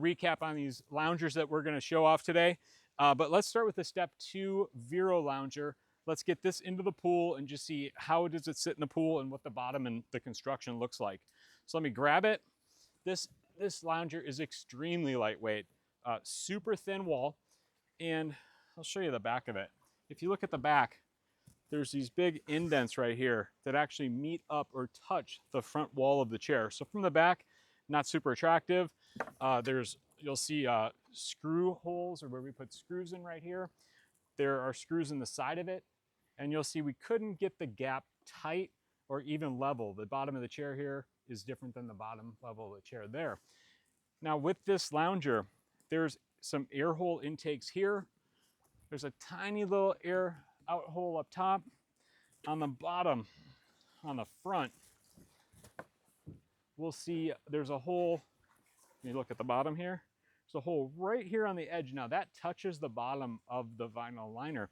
Recap on these loungers that we're going to show off today. But let's start with the step 2 Vero lounger. Let's get this into the pool and just see how does it sit in the pool and what the bottom and the construction looks like. So let me grab it. This lounger is extremely lightweight, super thin wall, and I'll show you the back of it. If you look at the back, there's these big indents right here that actually meet up or touch the front wall of the chair. So from the back, not super attractive. You'll see screw holes, or where we put screws in right here. There are screws in the side of it, and you'll see we couldn't get the gap tight or even level. The bottom of the chair here is different than the bottom level of the chair there. Now with this lounger, there's some air hole intakes here. There's a tiny little air out hole up top. On the bottom, on the front, we'll see there's a hole. Let me look at the bottom here. There's a hole right here on the edge. Now that touches the bottom of the vinyl liner.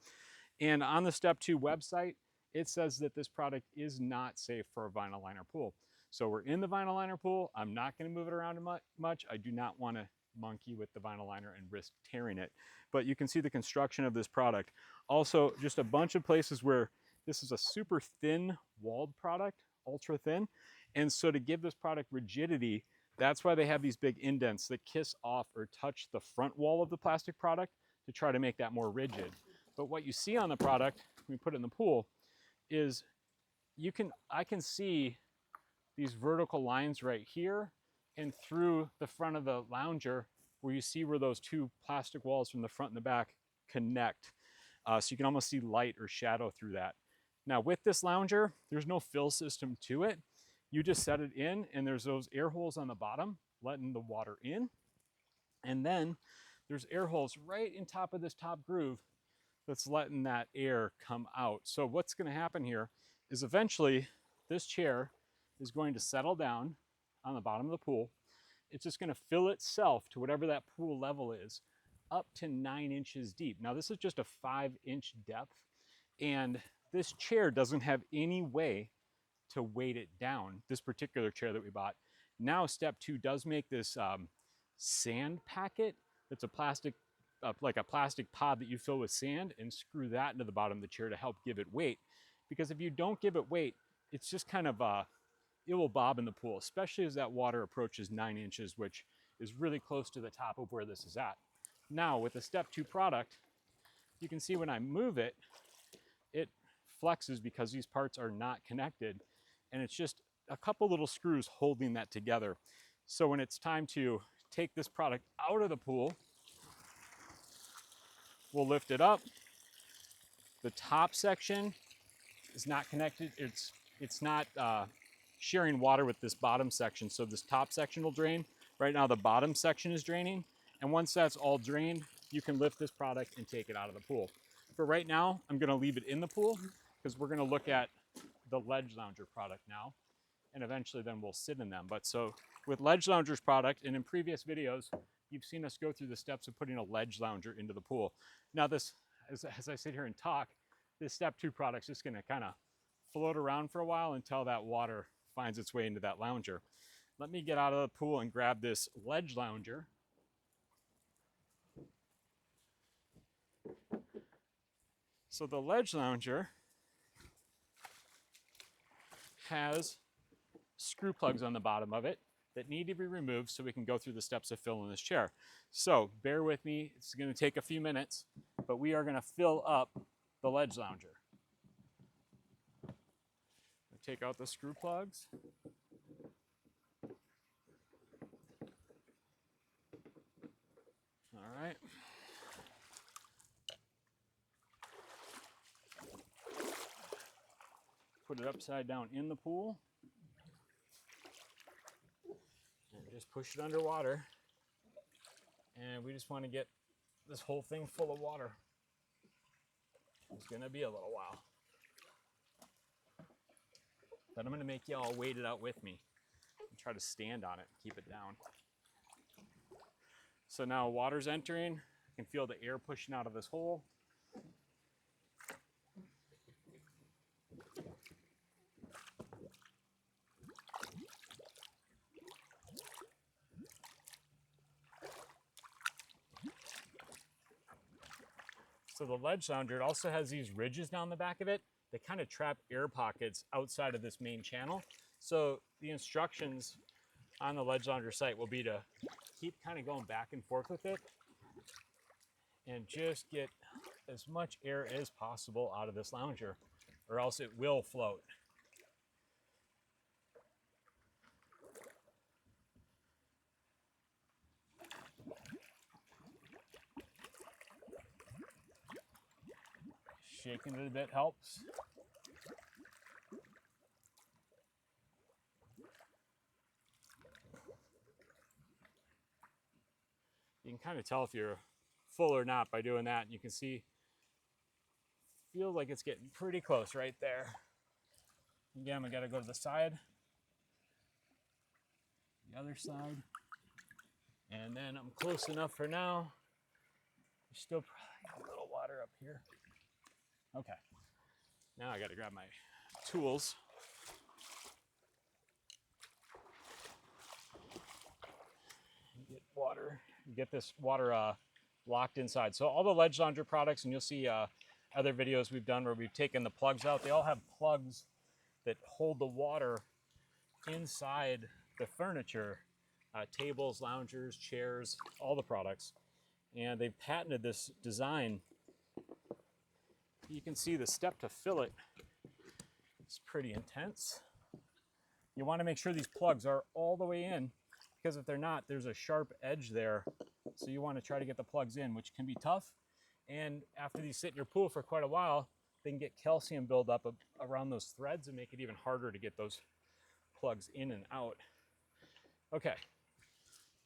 And on the Step 2 website, it says that this product is not safe for a vinyl liner pool. So we're in the vinyl liner pool. I'm not going to move it around much. I do not want to monkey with the vinyl liner and risk tearing it. But you can see the construction of this product. Also, just a bunch of places where this is a super thin walled product, ultra thin. And so to give this product rigidity, that's why they have these big indents that kiss off or touch the front wall of the plastic product to try to make that more rigid. But what you see on the product, when we put it in the pool, is I can see these vertical lines right here and through the front of the lounger, where you see where those two plastic walls from the front and the back connect. So you can almost see light or shadow through that. Now with this lounger, there's no fill system to it. You just set it in, and there's those air holes on the bottom letting the water in. And then there's air holes right in top of this top groove that's letting that air come out. So what's going to happen here is eventually this chair is going to settle down on the bottom of the pool. It's just going to fill itself to whatever that pool level is, up to 9 inches deep. Now this is just a 5-inch depth, and this chair doesn't have any way to weight it down, this particular chair that we bought. Now Step 2 does make this sand packet. It's a plastic, like a plastic pod that you fill with sand and screw that into the bottom of the chair to help give it weight. Because if you don't give it weight, it's just kind of, it will bob in the pool, especially as that water approaches 9 inches, which is really close to the top of where this is at. Now with the Step 2 product, you can see when I move it, it flexes because these parts are not connected. And it's just a couple little screws holding that together. So when it's time to take this product out of the pool, we'll lift it up. The top section is not connected. It's not sharing water with this bottom section. So this top section will drain. Right now the bottom section is draining. And once that's all drained, you can lift this product and take it out of the pool. For right now, I'm going to leave it in the pool because we're going to look at the ledge lounger product now, and eventually then we'll sit in them. But so with ledge loungers product, and in previous videos, you've seen us go through the steps of putting a ledge lounger into the pool. Now this, as I sit here and talk, this Step 2 product's just going to kind of float around for a while until that water finds its way into that lounger. Let me get out of the pool and grab this ledge lounger. So the ledge lounger has screw plugs on the bottom of it that need to be removed so we can go through the steps of filling this chair. So bear with me, it's going to take a few minutes, but we are going to fill up the ledge lounger. Take out the screw plugs. All right. Put it upside down in the pool. And just push it underwater. And we just want to get this whole thing full of water. It's going to be a little while. But I'm going to make you all wait it out with me and try to stand on it and keep it down. So now water's entering. I can feel the air pushing out of this hole. So the ledge lounger, it also has these ridges down the back of it. They kind of trap air pockets outside of this main channel. So the instructions on the ledge lounger site will be to keep kind of going back and forth with it and just get as much air as possible out of this lounger, or else it will float. Shaking it a bit helps. You can kind of tell if you're full or not by doing that. You can see, feels like it's getting pretty close right there. Again, we got to go to the side, the other side, and then I'm close enough for now. There's still probably a little water up here. Okay, now I got to grab my tools. Get water, get this water locked inside. So all the ledge lounger products, and you'll see other videos we've done where we've taken the plugs out, they all have plugs that hold the water inside the furniture, tables, loungers, chairs, all the products. And they've patented this design. You can see the step to fill it is pretty intense. You want to make sure these plugs are all the way in, because if they're not, there's a sharp edge there. So you want to try to get the plugs in, which can be tough. And after these sit in your pool for quite a while, they can get calcium buildup around those threads and make it even harder to get those plugs in and out. Okay,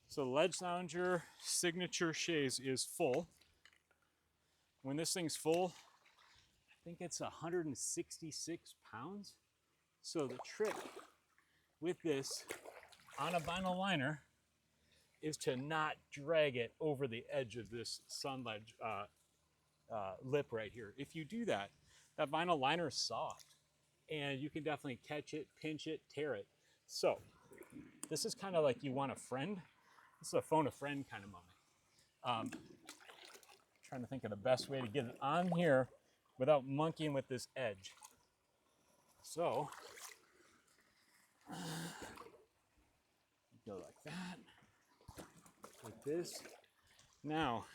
so the Ledge Lounger Signature Chaise is full. When this thing's full, I think it's 166 pounds. So the trick with this on a vinyl liner is to not drag it over the edge of this sun ledge lip right here. If you do that, that vinyl liner is soft and you can definitely catch it, pinch it, tear it. So this is kind of like you want a friend. This is a phone a friend kind of moment. Trying to think of the best way to get it on here without monkeying with this edge. So go like that, like this. Now,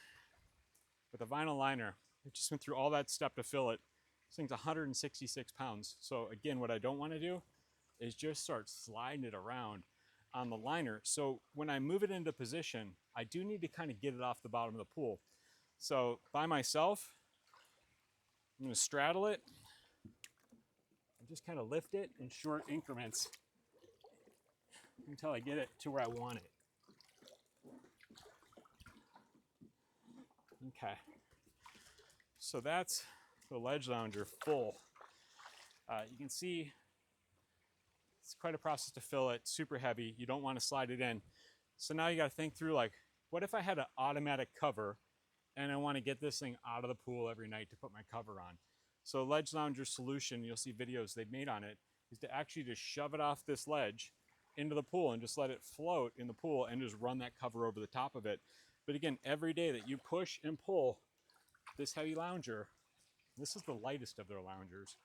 with a vinyl liner, I just went through all that step to fill it. This thing's 166 pounds. So again, what I don't want to do is just start sliding it around on the liner. So when I move it into position, I do need to kind of get it off the bottom of the pool. So by myself, I'm going to straddle it and just kind of lift it in short increments until I get it to where I want it. Okay, so that's the Ledge Lounger full. You can see it's quite a process to fill it, super heavy. You don't want to slide it in. So now you got to think through, like, what if I had an automatic cover and I want to get this thing out of the pool every night to put my cover on? So Ledge Lounger's solution, you'll see videos they've made on it, is to actually just shove it off this ledge into the pool and just let it float in the pool and just run that cover over the top of it. But again, every day that you push and pull this heavy lounger, this is the lightest of their loungers,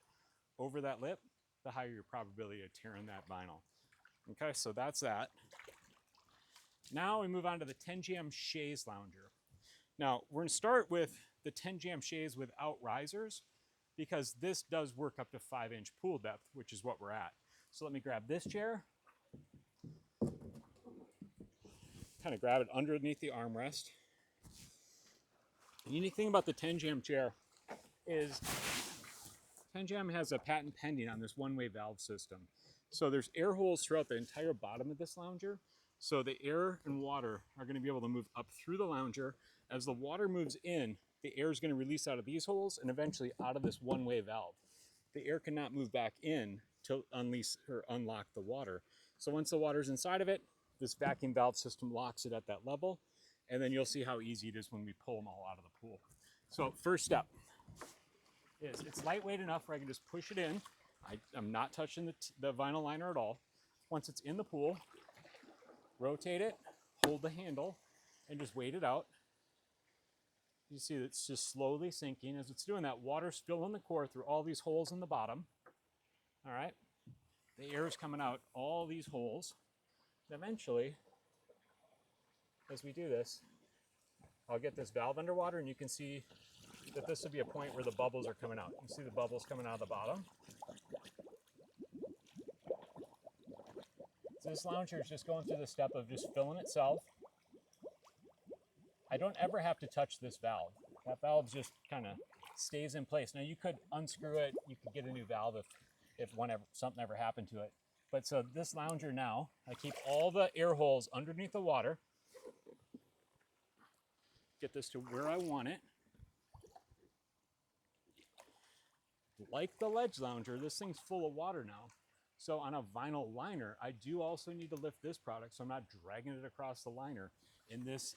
over that lip, the higher your probability of tearing that vinyl. Okay, so that's that. Now we move on to the Tenjam Shayz Lounger. Now we're going to start with the Tenjam Shayz without risers, because this does work up to 5-inch pool depth, which is what we're at. So let me grab this chair, kind of grab it underneath the armrest. The unique thing about the Tenjam chair is Tenjam has a patent pending on this one-way valve system. So there's air holes throughout the entire bottom of this lounger. So the air and water are going to be able to move up through the lounger. As the water moves in, the air is going to release out of these holes and eventually out of this one-way valve. The air cannot move back in to unleash or unlock the water. So once the water's inside of it, this vacuum valve system locks it at that level, and then you'll see how easy it is when we pull them all out of the pool. So first step is it's lightweight enough where I can just push it in. I'm not touching the vinyl liner at all. Once it's in the pool, rotate it, hold the handle, and just wait it out. You see it's just slowly sinking. As it's doing that, water's filling the core through all these holes in the bottom. All right, the air is coming out all these holes. And eventually, as we do this, I'll get this valve underwater, and you can see that this will be a point where the bubbles are coming out. You see the bubbles coming out of the bottom. So this lounger is just going through the step of just filling itself. I don't ever have to touch this valve. That valve just kind of stays in place. Now you could unscrew it, you could get a new valve if something ever happened to it. But so this lounger now, I keep all the air holes underneath the water. Get this to where I want it. Like the ledge lounger, this thing's full of water now. So on a vinyl liner, I do also need to lift this product so I'm not dragging it across the liner in this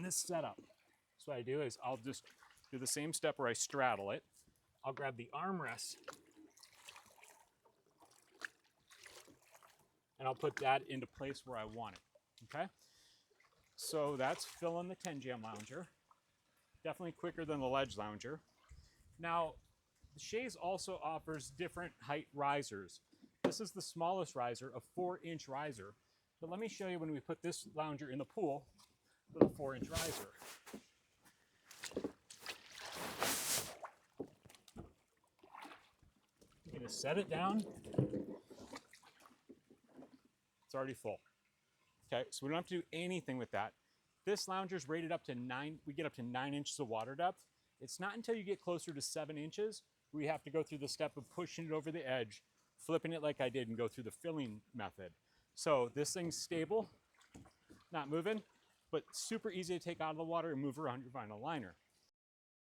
setup. So what I do is I'll just do the same step where I straddle it. I'll grab the armrest and I'll put that into place where I want it, okay? So that's filling the Tenjam Lounger. Definitely quicker than the ledge lounger. Now, the Chaise also offers different height risers. This is the smallest riser, a 4-inch riser. But let me show you when we put this lounger in the pool with a 4-inch riser. You're gonna set it down. It's already full. Okay, so we don't have to do anything with that. This lounger is rated up to 9, we get up to 9 inches of water depth. It's not until you get closer to 7 inches we have to go through the step of pushing it over the edge, flipping it like I did, and go through the filling method. So this thing's stable, not moving, but super easy to take out of the water and move around your vinyl liner.